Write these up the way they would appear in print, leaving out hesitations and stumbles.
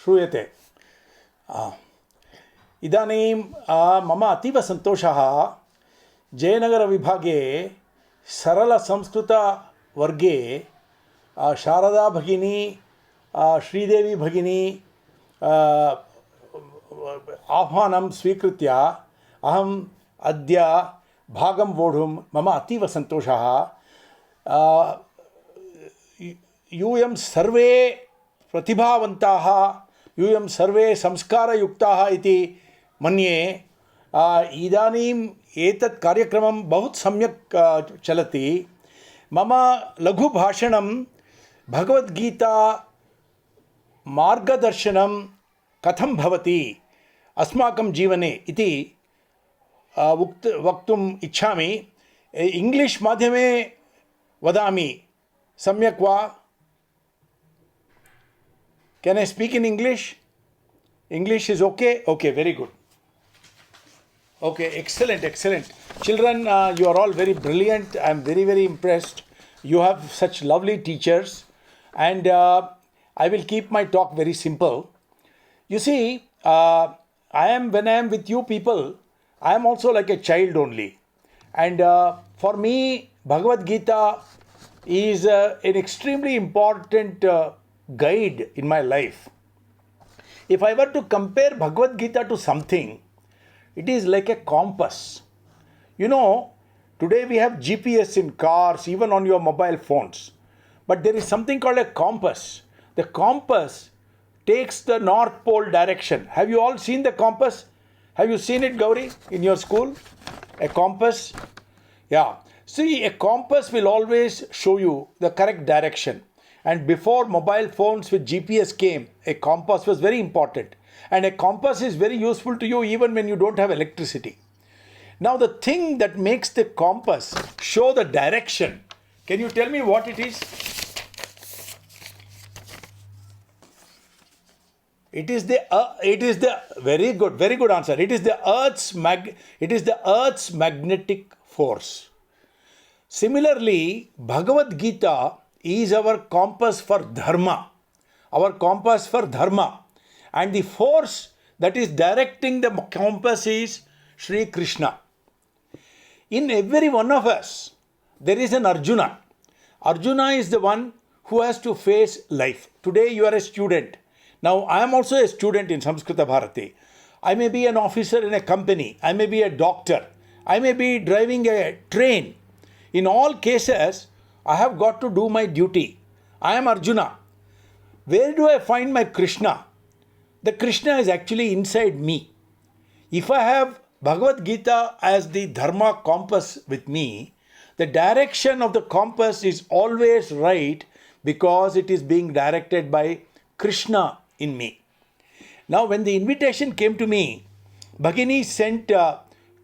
श्रूयते। इदानीं मम अतीव सन्तोषः जयनगरविभागे सरलसंस्कृतवर्गे शारदा भगिनी श्रीदेवी भगिनी आह्वानं स्वीकृत्य अहम् अद्य भागं वोढुं मम अतीव सन्तोषः। यूयं सर्वे प्रतिभावन्ताः, यूयं सर्वे संस्कारयुक्ताः इति मन्ये। इदानीम् एतत् कार्यक्रमं बहु सम्यक् चलति। मम लघुभाषणं भगवद्गीता मार्गदर्शनं कथं भवति अस्माकं जीवने इति वक्तुम् इच्छामि। इंग्लिश् माध्यमे वदामि, सम्यक् वा? Can I speak in English? English is okay? Okay, very good. Okay, excellent. Children, you are all very brilliant. I am very impressed. You have such lovely teachers. And I will keep my talk very simple. You see, when I am with you people, I am also like a child only. And for me, Bhagavad-Gita is an extremely important guide in my life. If I were to compare Bhagavad-Gita to something, it is like a compass. You know, today we have GPS in cars, even on your mobile phones. But there is something called a compass. The compass takes the North Pole direction. Have you all seen the compass? Have you seen it, Gauri, in your school? A compass? Yeah. See, a compass will always show you the correct direction. And before mobile phones with GPS came, a compass was very important. And a compass is very useful to you even when you don't have electricity. Now the thing that makes the compass show the direction, can you tell me what it is? It is the very good answer. It is the Earth's magnetic force. Similarly, Bhagavad-Gita is our compass for Dharma. And the force that is directing the compass is Sri Krishna. In every one of us, there is an Arjuna. Arjuna is the one who has to face life. Today you are a student. Now I am also a student in Samskrita Bharati. I may be an officer in a company. I may be a doctor. I may be driving a train. In all cases, I have got to do my duty. I am Arjuna. Where do I find my Krishna? The Krishna is actually inside me. If I have Bhagavad-Gita as the Dharma compass with me, the direction of the compass is always right because it is being directed by Krishna in me. Now when the invitation came to me, Bhagini sent 2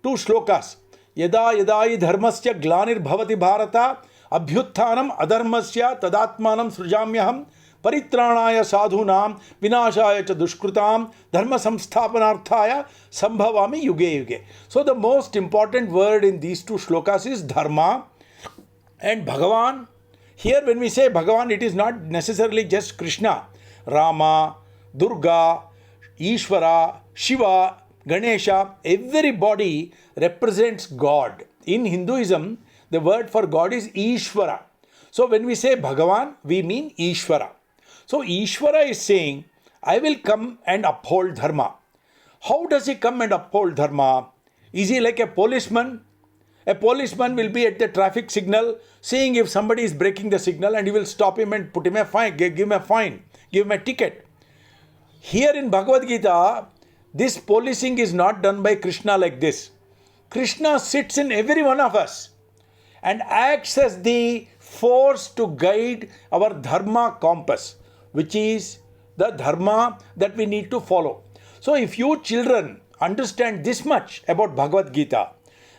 shlokas. Yada yadai dharmasya glanir bhavati bharata abhyutthanam adharmasya tadatmanam srujamyaham paritranaya sadhunam vinashaya cha dushkrutam dharma samsthapanarthaya sambhavami yuge yuge. So the most important word in these 2 shlokas is Dharma and Bhagavan. Here when we say Bhagavan, it is not necessarily just Krishna. Rama, Durga, Ishvara, Shiva, Ganesha, everybody represents God. In Hinduism, the word for God is Ishvara. So when we say Bhagavan, we mean Ishvara. So Ishvara is saying, I will come and uphold Dharma. How does he come and uphold Dharma? Is he like a policeman? A policeman will be at the traffic signal, seeing if somebody is breaking the signal, and he will stop him and put him a fine, give him a fine, give him a ticket. Here in Bhagavad Gita, this policing is not done by Krishna like this. Krishna sits in every one of us and acts as the force to guide our Dharma compass, which is the Dharma that we need to follow. So if you children understand this much about Bhagavad Gita,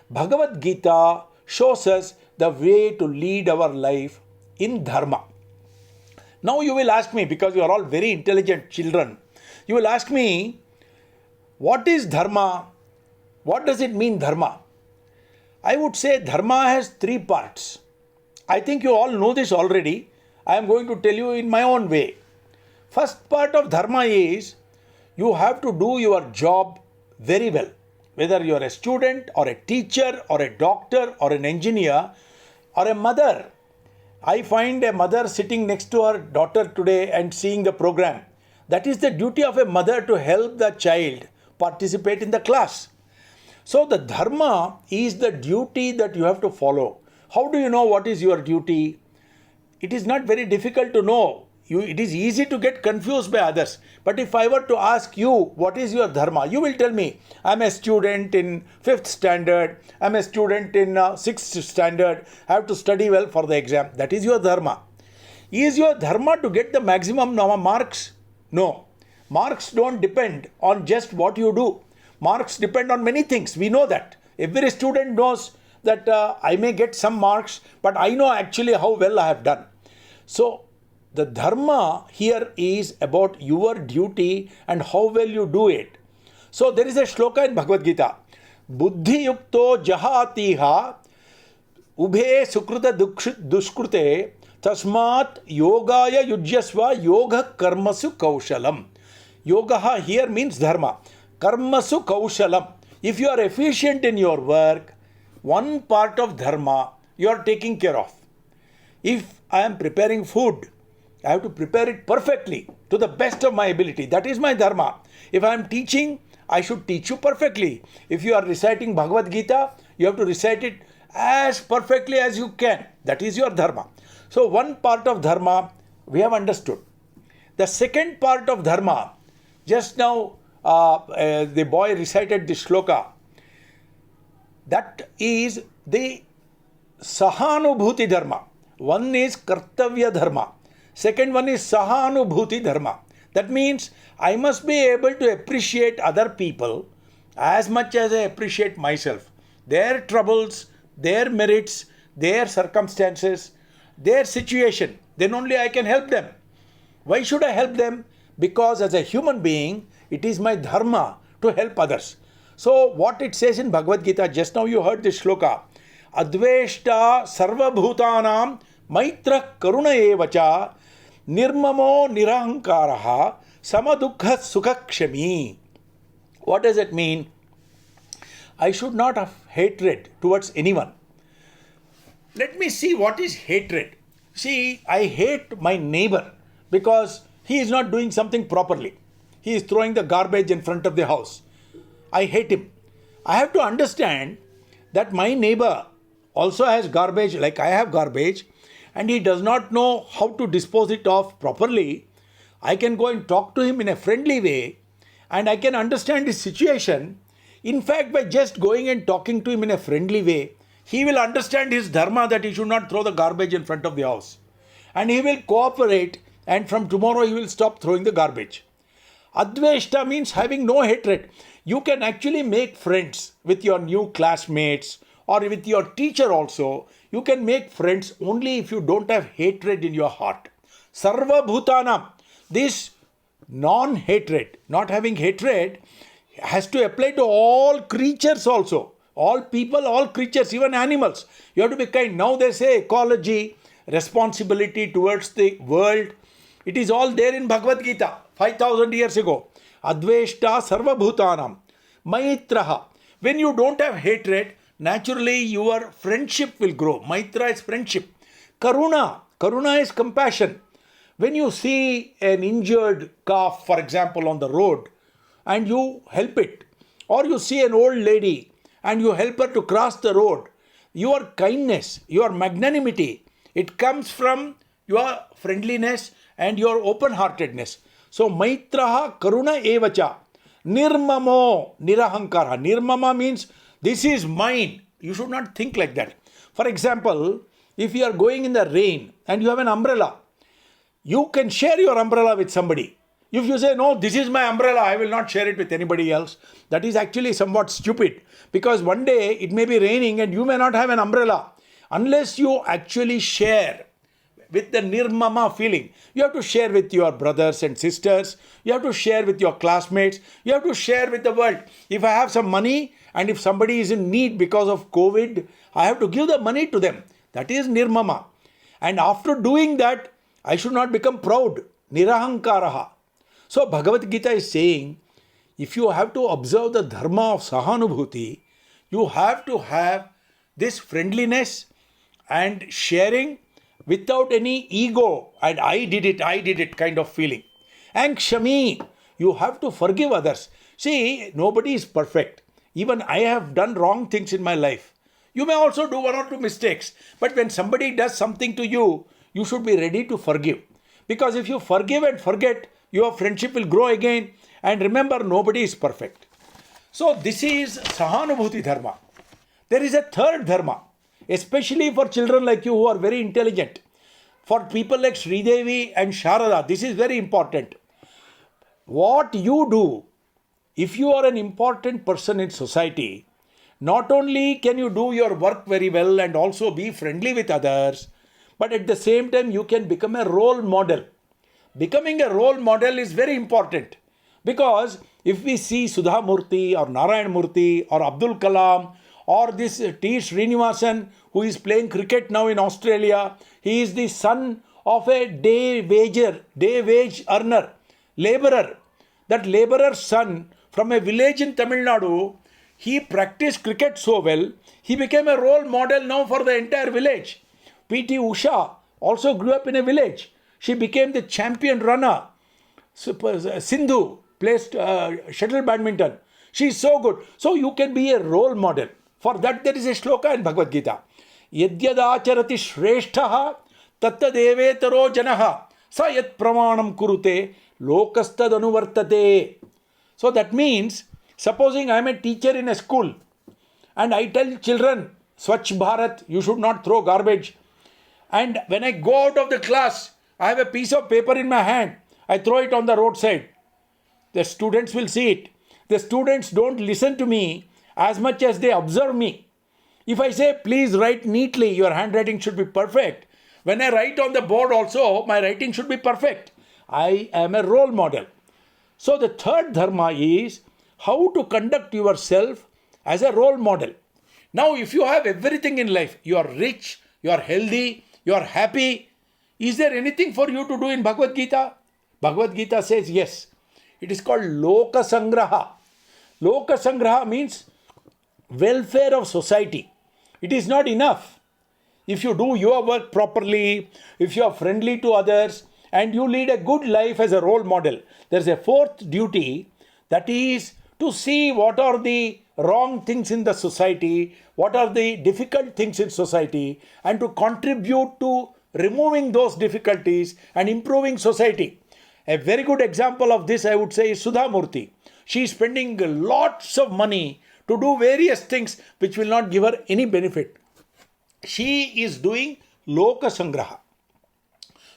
Bhagavad Gita shows us the way to lead our life in Dharma. Now you will ask me, because you are all very intelligent children, you will ask me, what is Dharma? What does it mean, Dharma? I would say Dharma has 3 parts. I think you all know this already. I am going to tell you in my own way. First part of dharma is you have to do your job very well. Whether you are a student or a teacher or a doctor or an engineer or a mother. I find a mother sitting next to her daughter today and seeing the program. That is the duty of a mother, to help the child participate in the class. So the dharma is the duty that you have to follow. How do you know what is your duty? It is not very difficult to know. It is easy to get confused by others. But if I were to ask you, what is your dharma? You will tell me, I am a student in 5th standard. I am a student in 6th standard. I have to study well for the exam. That is your dharma. Is your dharma to get the maximum marks? No. Marks don't depend on just what you do. Marks depend on many things. We know that. Every student knows that I may get some marks, but I know actually how well I have done. So, the dharma here is about your duty and how well you do it. So there is a shloka in Bhagavad-Gita. Buddhi yukto jahatiha ubhe sukruta duskrute tasmat yogaya yujyasva yoga karmasu kaushalam. Yoga here means dharma. Karmasu kaushalam. If you are efficient in your work, one part of dharma you are taking care of. If I am preparing food, I have to prepare it perfectly to the best of my ability. That is my dharma. If I am teaching, I should teach you perfectly. If you are reciting Bhagavad-Gita, you have to recite it as perfectly as you can. That is your dharma. So one part of dharma we have understood. The second part of dharma, just now the boy recited this shloka. That is the sahanubhuti dharma. One is kartavya dharma. Second one is sahanubhuti dharma. That means I must be able to appreciate other people as much as I appreciate myself. Their troubles, their merits, their circumstances, their situation. Then only I can help them. Why should I help them? Because as a human being, it is my dharma to help others. So what it says in Bhagavad-Gita, just now you heard this shloka. Adveshta sarva bhutanam maitra karuna evacha nirmamo nirahankaraha samadukha sukhakshami. What does it mean? I should not have hatred towards anyone. Let me see what is hatred. See, I hate my neighbor because he is not doing something properly. He is throwing the garbage in front of the house. I hate him. I have to understand that my neighbor also has garbage like I have garbage, and he does not know how to dispose it off properly. I can go and talk to him in a friendly way, and I can understand his situation. In fact, by just going and talking to him in a friendly way, he will understand his dharma that he should not throw the garbage in front of the house. And he will cooperate, and from tomorrow he will stop throwing the garbage. Adveshta means having no hatred. You can actually make friends with your new classmates or with your teacher also. You can make friends only if you don't have hatred in your heart. Sarva bhutanam. This non-hatred, not having hatred, has to apply to all creatures also. All people, all creatures, even animals. You have to be kind. Now they say ecology, responsibility towards the world. It is all there in Bhagavad-Gita, 5,000 years ago. Adveshta sarva bhutanam. Maitraha. When you don't have hatred, naturally your friendship will grow. Maitra is friendship. Karuna. Karuna is compassion. When you see an injured calf, for example, on the road, and you help it, or you see an old lady and you help her to cross the road, your kindness, your magnanimity, it comes from your friendliness and your open-heartedness. So, Maitraha Karuna Evacha. Nirmamo Nirahankara. Nirmama means this is mine. You should not think like that. For example, if you are going in the rain and you have an umbrella, you can share your umbrella with somebody. If you say, no, this is my umbrella, I will not share it with anybody else, that is actually somewhat stupid. Because one day it may be raining and you may not have an umbrella. Unless you actually share with the nirmama feeling. You have to share with your brothers and sisters. You have to share with your classmates. You have to share with the world. If I have some money and if somebody is in need because of COVID, I have to give the money to them. That is nirmama. And after doing that, I should not become proud. nirahankaraha. So Bhagavad-Gita is saying, if you have to observe the dharma of sahanubhuti, you have to have this friendliness and sharing without any ego and I did it kind of feeling. And kshami, you have to forgive others. See, nobody is perfect. Even I have done wrong things in my life. You may also do one or two mistakes. But when somebody does something to you, you should be ready to forgive. Because if you forgive and forget, your friendship will grow again. And remember, nobody is perfect. So this is Sahanubhuti Dharma. There is a third Dharma, especially for children like you who are very intelligent. For people like Sridevi and Sharada, this is very important. What you do, if you are an important person in society, not only can you do your work very well and also be friendly with others, but at the same time you can become a role model. Becoming a role model is very important because if we see Sudha Murthy or Narayan Murthy or Abdul Kalam or this T. Srinivasan who is playing cricket now in Australia, he is the son of a day wage earner, laborer. That laborer's son from a village in Tamil Nadu, he practiced cricket so well, he became a role model now for the entire village. P.T. Usha also grew up in a village. She became the champion runner. Sindhu plays shuttle badminton. She is so good. So you can be a role model. For that there is a shloka in Bhagavad Gita. Yadyadacharati shreshtaha tattadevetaro janaha sa yat pramanam kurute lokastad anuvartate. So that means, supposing I am a teacher in a school and I tell children, Swachh Bharat, you should not throw garbage. And when I go out of the class, I have a piece of paper in my hand. I throw it on the roadside. The students will see it. The students don't listen to me as much as they observe me. If I say, please write neatly, your handwriting should be perfect. When I write on the board also, my writing should be perfect. I am a role model. So the third dharma is how to conduct yourself as a role model. Now, if you have everything in life, you are rich, you are healthy, you are happy, is there anything for you to do in Bhagavad Gita? Bhagavad Gita says yes. It is called Loka Sangraha. Loka Sangraha means welfare of society. It is not enough. If you do your work properly, if you are friendly to others, and you lead a good life as a role model, there is a fourth duty, that is to see what are the wrong things in the society, what are the difficult things in society, and to contribute to removing those difficulties and improving society. A very good example of this, I would say, is Sudha Murthy. She is spending lots of money to do various things which will not give her any benefit. She is doing Loka Sangraha.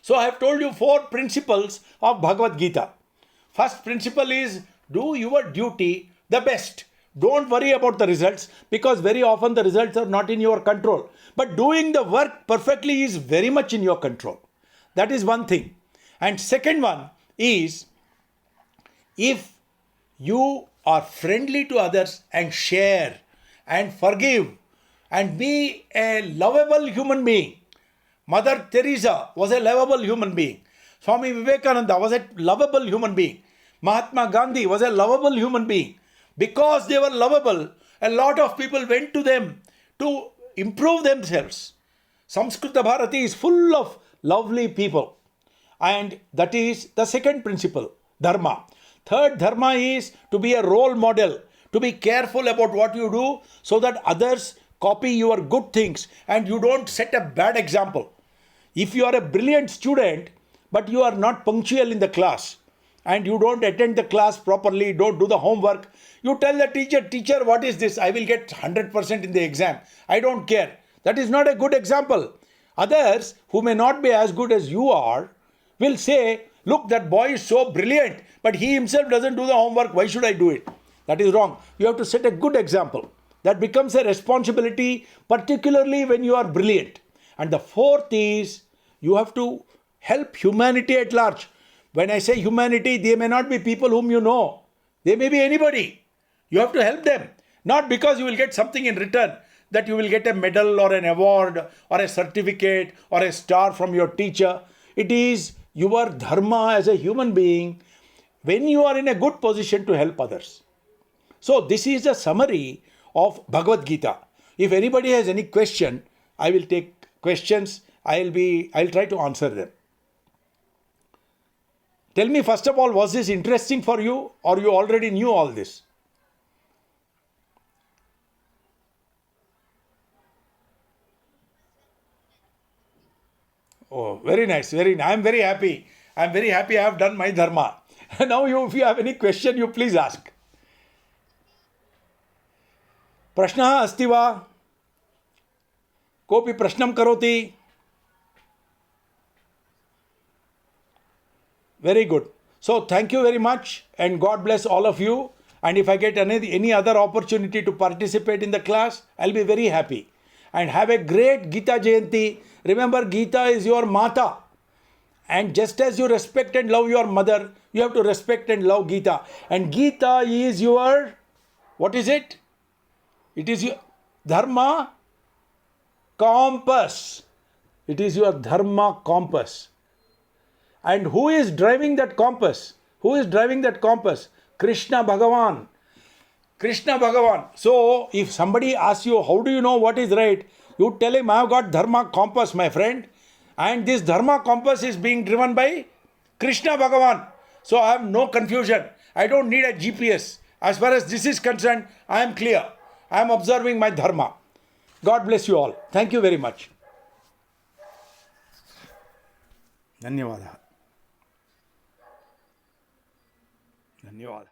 So I have told you 4 principles of Bhagavad Gita. First principle is do your duty the best. Don't worry about the results because very often the results are not in your control. But doing the work perfectly is very much in your control. That is one thing. And second one is if you are friendly to others and share and forgive and be a lovable human being. Mother Teresa was a lovable human being. Swami Vivekananda was a lovable human being. Mahatma Gandhi was a lovable human being. Because they were lovable, a lot of people went to them to improve themselves. Samskrita Bharati is full of lovely people. And that is the second principle, Dharma. Third Dharma is to be a role model, to be careful about what you do so that others copy your good things and you don't set a bad example. If you are a brilliant student, but you are not punctual in the class and you don't attend the class properly, don't do the homework, you tell the teacher, what is this? I will get 100% in the exam. I don't care. That is not a good example. Others who may not be as good as you are will say, look, that boy is so brilliant, but he himself doesn't do the homework. Why should I do it? That is wrong. You have to set a good example. That becomes a responsibility, particularly when you are brilliant. And the fourth is, you have to help humanity at large. When I say humanity, they may not be people whom you know. They may be anybody. You have to help them. Not because you will get something in return, that you will get a medal or an award or a certificate or a star from your teacher. It is your dharma as a human being when you are in a good position to help others. So this is a summary of Bhagavad-Gita. If anybody has any question, I will take questions. I'll try to answer them. Tell me first of all, was this interesting for you or you already knew all this? Oh, very nice, very nice. I'm very happy. I'm very happy I have done my dharma. Now if you have any question, you please ask. प्रश्नः अस्ति वा? कोऽपि प्रश्नं करोति? Very good. So thank you very much and God bless all of you. And if I get any other opportunity to participate in the class, I'll be very happy. And have a great Gita Jayanti. Remember, Gita is your Mata. And just as you respect and love your mother, you have to respect and love Gita. And Gita is your, what is it? It is your Dharma compass. It is your Dharma compass. And who is driving that compass? Who is driving that compass? Krishna Bhagavan. Krishna Bhagavan. So, if somebody asks you, how do you know what is right? You tell him, I have got Dharma compass, my friend. And this Dharma compass is being driven by Krishna Bhagavan. So, I have no confusion. I don't need a GPS. As far as this is concerned, I am clear. I am observing my Dharma. God bless you all. Thank you very much. धन्यवाद. धन्यवाद.